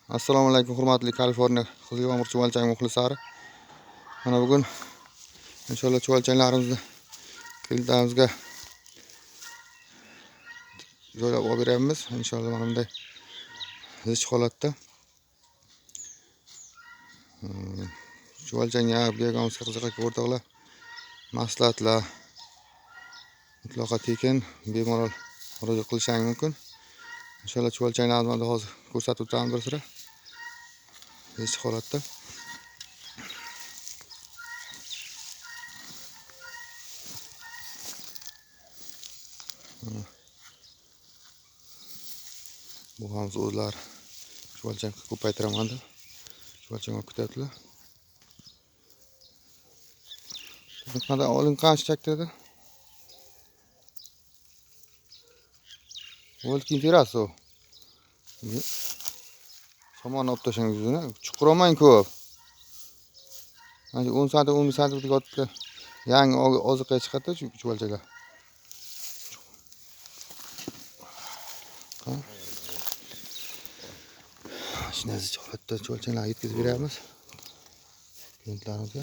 Assalomu alaykum hurmatli Kaliforniya Qizilqo'ng'ir chuvalchang muxlislari. Mana bugun inshaalloh chuvalchanglarimizni kildamizga joylab olib beramiz. Inshaalloh mana bunday zich holatda. Chuvalchangga berganimiz qiziqarli o'rtoqlar maslahatlar mutlaqo tekin bemalol murojaat qilishingiz mumkin. Inshaalloh chuvalchanglarimizni hozir ko'rsatib o'tamiz bir sira. Zich holatda. Bu hamz o'zlari chuvalchang ko'paytiraman deb chuvalchang kutyaptilar. Qanday oling qancha chaktirdi? O'lkin terasi o. Somon olib tashlang yuzini. Chuqur olmang ko'p. Mana 10 sm 15 sm otiblar. Yangi oziqqa chiqadi chuvalchanglar. Shunday holatda chuvalchanglarga yetkazib beramiz. Klientlarimizga.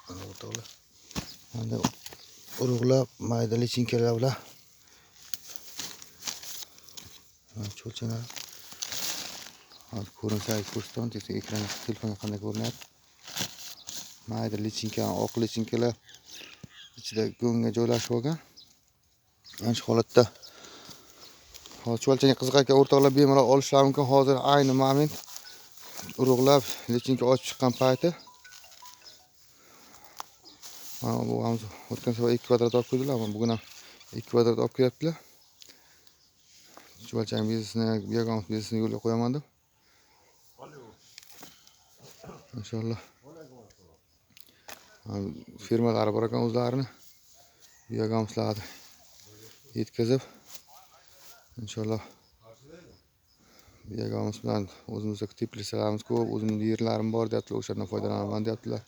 Mana o'rtoqlar. Mana urug'lab, mayda lichinkalar bilan chuvalchanglar. Hozir ko'rinsangiz ko'rsataman, ekranga telefonga qanday ko'rinadi. Mayda lichinka, oq lichinkalar ichida go'ngga joylashib olgan. Mana shu holatda hozir chuvalchangga qiziqayotgan o'rtoqlar bemalol olishlari mumkin. Hozir ayni moment urug'lab, lichinka ochib chiqqan payti. Mana bu ham o'tgan safar 2 kvadrat olib keldilar, ammo bugun ham 2 kvadrat olib kelyaptilar. Chuvalchang biznesini, bergan biznesini yo'lga qo'yaman deb. Inshaalloh. Firmalari bor ekan o'zlarini. Berganlarni yetkazib inshaalloh berganimiz bilan o'zimizga teplitsalarimiz ko'p, o'zimizning yerlarim bor deyaptilar, o'shandan foydalanaman deyaptilar.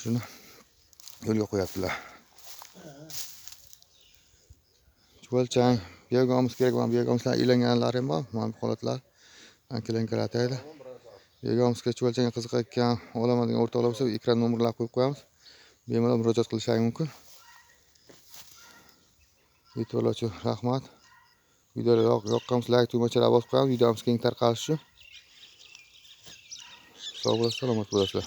Shuni yo'lga qo'yaptilar. Chuvalchang berganimiz kerak bo'lgan berganimizlar ilanganlari ham bor. Mana bu holatlar ankilankalar tayda. Berganimizga chuvalchangga qiziqayotgan, olaman degan o'rtoqlar bo'lsa, ekran nomerlarini qo'yib qo'yamiz. Bemalol murojaat qilishingiz mumkin. E'tiborlar uchun rahmat. Videoga yoqqansiz like tugmachalarini bosib qo'yamiz. Videomiz keng tarqalishi uchun. Sog' bo'lasizlar, salomat bo'lasizlar.